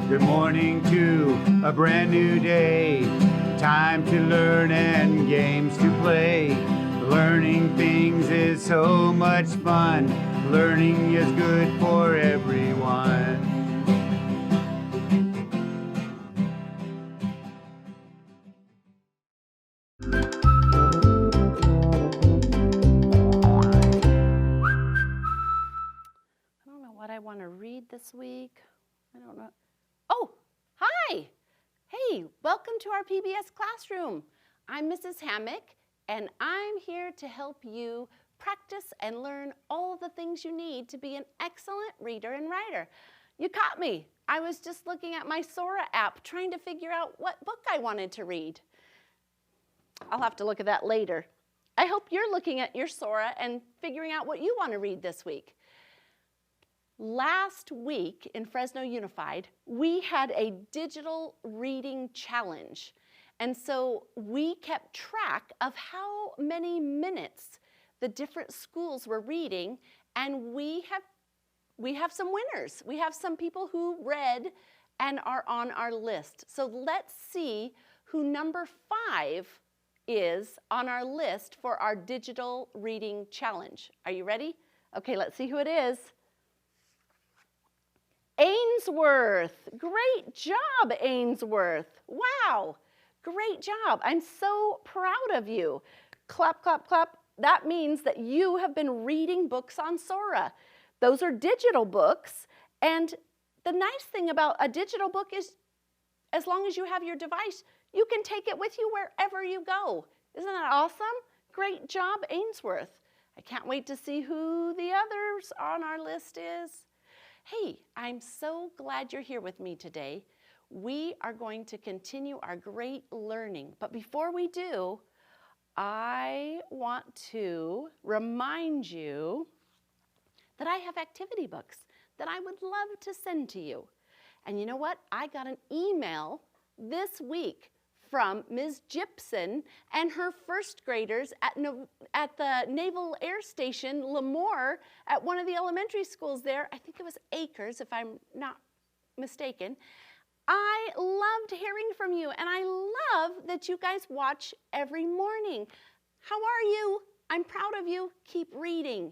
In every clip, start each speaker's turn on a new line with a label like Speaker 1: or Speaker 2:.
Speaker 1: Good morning to a brand new day. Time to learn and games to play. Learning things is so much fun. Learning is good for everyone.
Speaker 2: I don't know what I want to read this week. I don't know. Oh, hi. Hey, welcome to our PBS classroom. I'm Mrs. Hammock, and I'm here to help you practice and learn all the things you need to be an excellent reader and writer. You caught me. I was just looking at my Sora app trying to figure out what book I wanted to read. I'll have to look at that later. I hope you're looking at your Sora and figuring out what you want to read this week. Last week in Fresno Unified, we had a digital reading challenge. And so we kept track of how many minutes the different schools were reading, and we have some winners. We have some people who read and are on our list. So let's see who number 5 is on our list for our digital reading challenge. Are you ready? Okay, let's see who it is. Ainsworth. Great job, Ainsworth. Wow, great job. I'm so proud of you. Clap, clap, clap. That means that you have been reading books on Sora. Those are digital books, and the nice thing about a digital book is as long as you have your device, you can take it with you wherever you go. Isn't that awesome? Great job, Ainsworth. I can't wait to see who the others on our list is. Hey, I'm so glad you're here with me today. We are going to continue our great learning. But before we do, I want to remind you that I have activity books that I would love to send to you. And you know what? I got an email this week from Ms. Gibson and her first graders at the Naval Air Station, Lemoore, at one of the elementary schools there. I think it was Acres, if I'm not mistaken. I loved hearing from you, and I love that you guys watch every morning. How are you? I'm proud of you. Keep reading.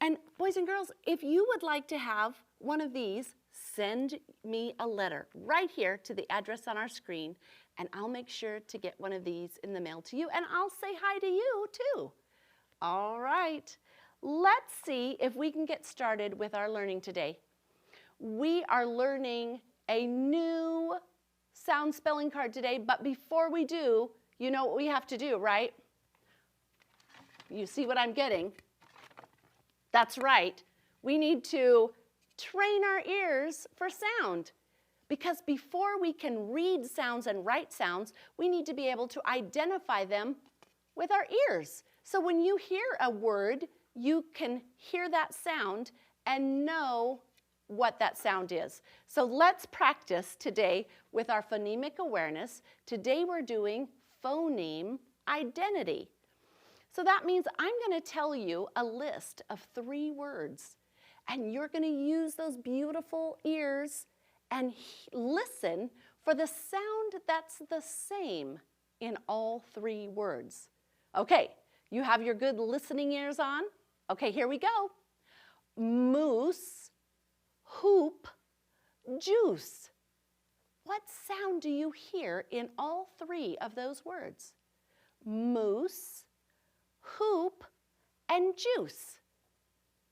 Speaker 2: And boys and girls, if you would like to have one of these, send me a letter right here to the address on our screen, and I'll make sure to get one of these in the mail to you, and I'll say hi to you too. All right, let's see if we can get started with our learning today. We are learning a new sound spelling card today, but before we do, you know what we have to do, right? You see what I'm getting? That's right. We need to train our ears for sound. Because before we can read sounds and write sounds, we need to be able to identify them with our ears. So when you hear a word, you can hear that sound and know what that sound is. So let's practice today with our phonemic awareness. Today we're doing phoneme identity. So that means I'm going to tell you a list of 3 words, and you're going to use those beautiful ears and listen for the sound that's the same in all 3 words. Okay, you have your good listening ears on? Okay, here we go. Moose, hoop, juice. What sound do you hear in all 3 of those words? Moose, hoop, and juice.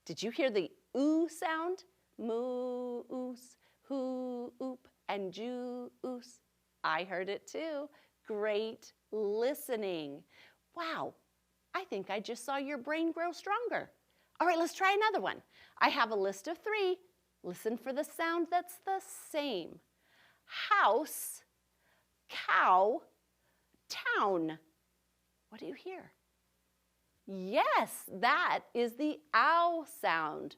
Speaker 2: Did you hear the oo sound? Moose, hoop, and juice. I heard it too. Great listening. Wow, I think I just saw your brain grow stronger. All right, let's try another one. I have a list of 3. Listen for the sound that's the same. House, cow, town. What do you hear? Yes, that is the ow sound.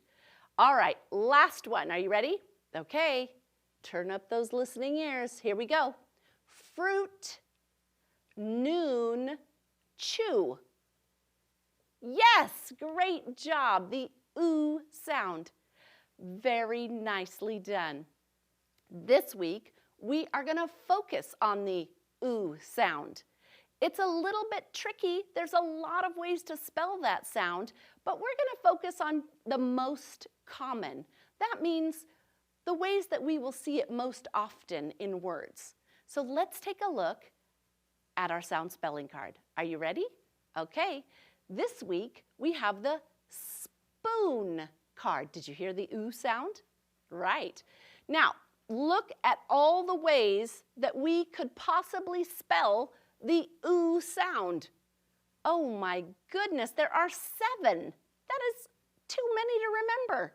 Speaker 2: All right, last one. Are you ready? Okay, turn up those listening ears. Here we go. Fruit, noon, chew. Yes, great job. The oo sound. Very nicely done. This week, we are going to focus on the oo sound. It's a little bit tricky. There's a lot of ways to spell that sound, but we're going to focus on the most common. That means the ways that we will see it most often in words. So let's take a look at our sound spelling card. Are you ready? Okay. This week, we have the spoon card. Did you hear the oo sound? Right. Now, look at all the ways that we could possibly spell the oo sound. Oh my goodness, there are 7. That is too many to remember.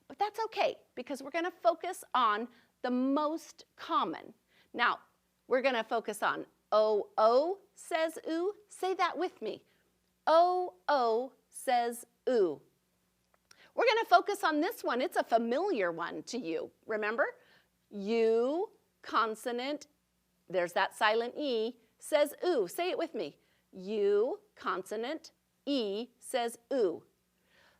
Speaker 2: But that's okay, because we're going to focus on the most common. Now, we're going to focus on O says oo. Say that with me. O says oo. We're going to focus on this one. It's a familiar one to you. Remember? U, consonant, there's that silent E, says oo. Say it with me. U, consonant, E says oo.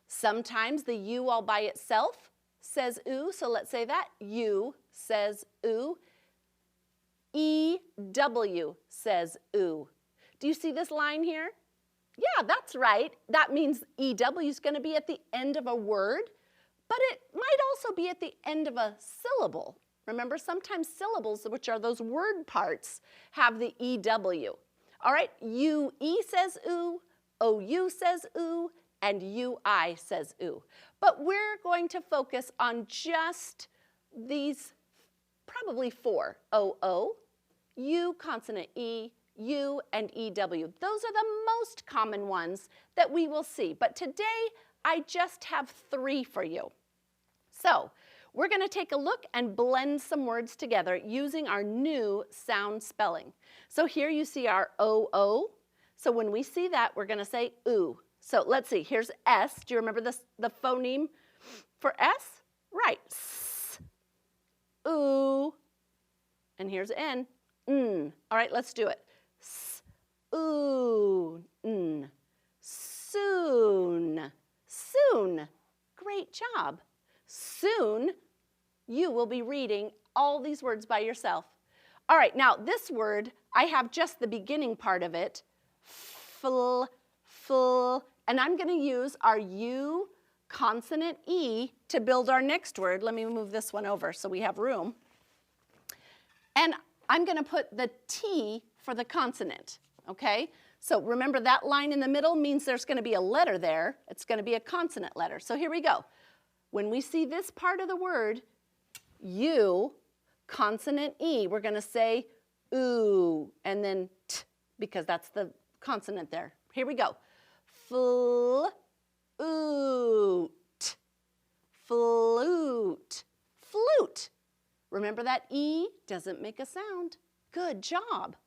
Speaker 2: Sometimes the U all by itself says oo, so let's say that. U says oo. EW says oo. Do you see this line here? Yeah, that's right. That means EW is going to be at the end of a word, but it might also be at the end of a syllable. Remember, sometimes syllables, which are those word parts, have the EW. All right, UE says oo, OU says oo, and UI says oo. But we're going to focus on just these, probably 4. OO, U, consonant E, U, and EW. Those are the most common ones that we will see. But today, I just have 3 for you. So, we're going to take a look and blend some words together using our new sound spelling. So here you see our OO. So when we see that, we're going to say oo. So let's see. Here's S. Do you remember the phoneme for S? Right. S. Oo. And here's N. N. All right, let's do it. S. Oo. N. Soon. Soon. Great job. Soon, you will be reading all these words by yourself. All right, now this word, I have just the beginning part of it. Fl, and I'm going to use our U, consonant E, to build our next word. Let me move this one over so we have room. And I'm going to put the T for the consonant, okay? So remember that line in the middle means there's going to be a letter there. It's going to be a consonant letter. So here we go. When we see this part of the word, U, consonant E, we're going to say oo, and then T, because that's the consonant there. Here we go. Flute, flute, flute. Remember that E doesn't make a sound. Good job.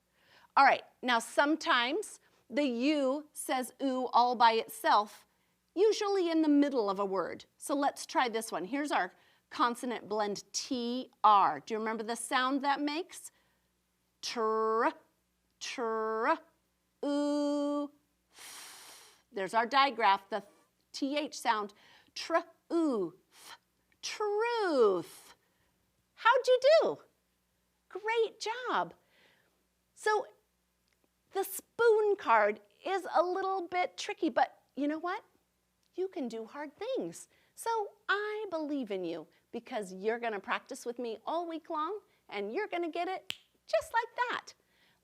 Speaker 2: All right, now sometimes the U says oo all by itself, usually in the middle of a word. So let's try this one. Here's our consonant blend TR. Do you remember the sound that makes? Tr, oo. There's our digraph, the TH sound. Oof, truth. How'd you do? Great job. So the spoon card is a little bit tricky, but you know what? You can do hard things. So I believe in you because you're going to practice with me all week long and you're going to get it just like that.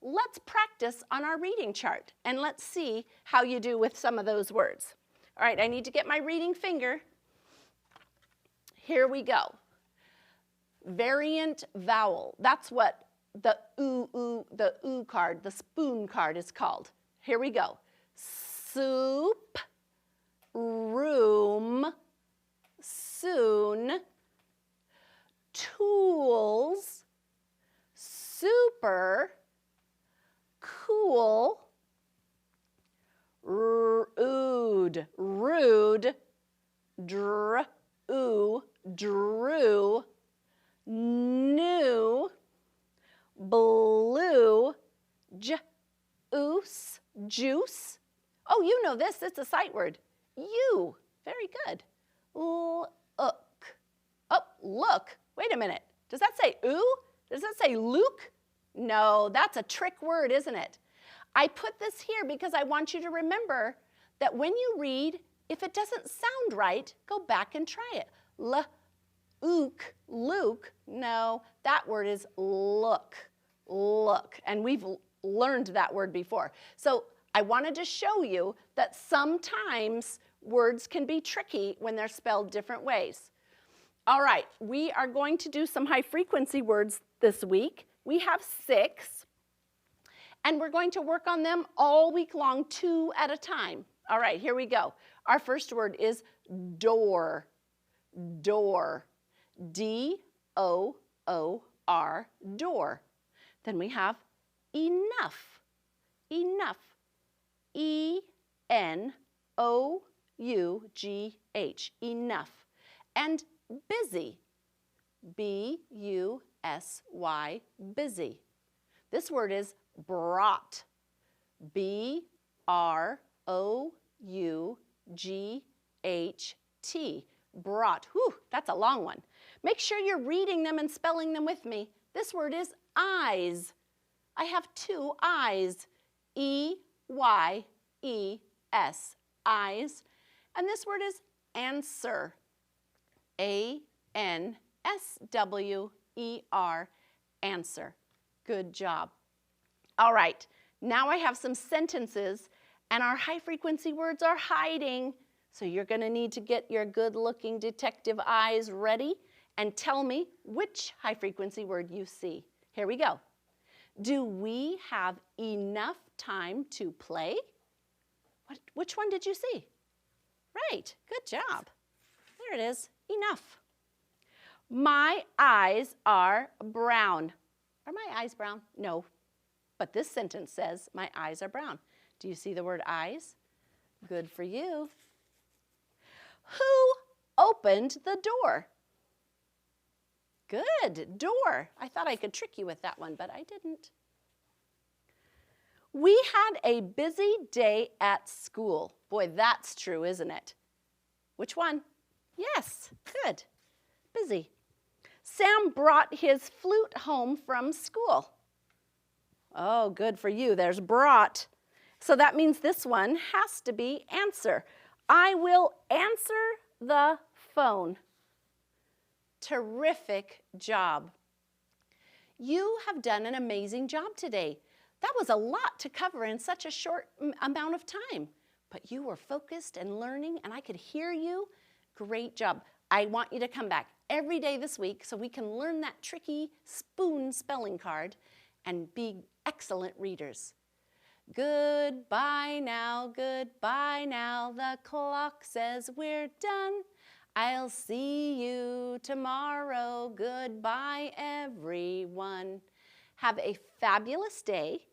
Speaker 2: Let's practice on our reading chart and let's see how you do with some of those words. All right, I need to get my reading finger. Here we go. Variant vowel. That's what the oo card, the spoon card is called. Here we go. Soup, room, soon, tools, super, cool, rude, drew, new, blue, juice. Oh, you know this. It's a sight word. Very good. Look. Oh, look. Wait a minute. Does that say ooh? Does that say Luke? No, that's a trick word, isn't it? I put this here because I want you to remember that when you read, if it doesn't sound right, go back and try it. Ook, Luke. No, that word is look. Look. And we've learned that word before. So I wanted to show you that sometimes words can be tricky when they're spelled different ways. All right, we are going to do some high frequency words this week. We have 6, and we're going to work on them all week long, 2 at a time. All right, here we go. Our first word is door. Door. D-O-O-R, door. Then we have enough. Enough. E-N-O-U-G-H, enough. And busy, B-U-S-Y, busy. This word is brought, B-R-O-U-G-H-T, brought. Whew, that's a long one. Make sure you're reading them and spelling them with me. This word is eyes. I have 2 eyes, E-Y-E-S, eyes. And this word is answer, A-N-S-W-E-R, answer. Good job. All right, now I have some sentences, and our high frequency words are hiding. So you're going to need to get your good-looking detective eyes ready and tell me which high frequency word you see. Here we go. Do we have enough time to play? Which one did you see? Right, good job. There it is, enough. My eyes are brown. Are my eyes brown? No, but this sentence says my eyes are brown. Do you see the word eyes? Good for you. Who opened the door? Good, door. I thought I could trick you with that one, but I didn't. We had a busy day at school. Boy, that's true, isn't it? Which one? Yes, good, busy. Sam brought his flute home from school. Oh, good for you. There's brought. So that means this one has to be answer. I will answer the phone. Terrific job. You have done an amazing job today. That was a lot to cover in such a short amount of time, but you were focused and learning, and I could hear you. Great job. I want you to come back every day this week so we can learn that tricky spoon spelling card and be excellent readers. Goodbye now, the clock says we're done. I'll see you tomorrow, goodbye everyone. Have a fabulous day,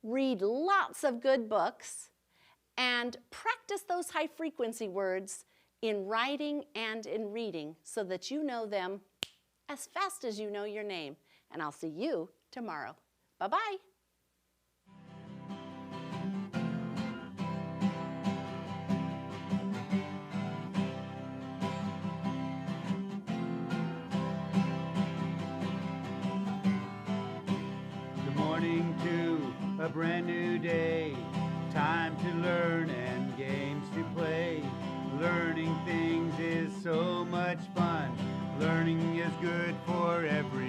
Speaker 2: read lots of good books, and practice those high frequency words in writing and in reading so that you know them as fast as you know your name. And I'll see you tomorrow. Bye-bye.
Speaker 1: A brand new day, time to learn and games to play. Learning things is so much fun. Learning is good for everyone.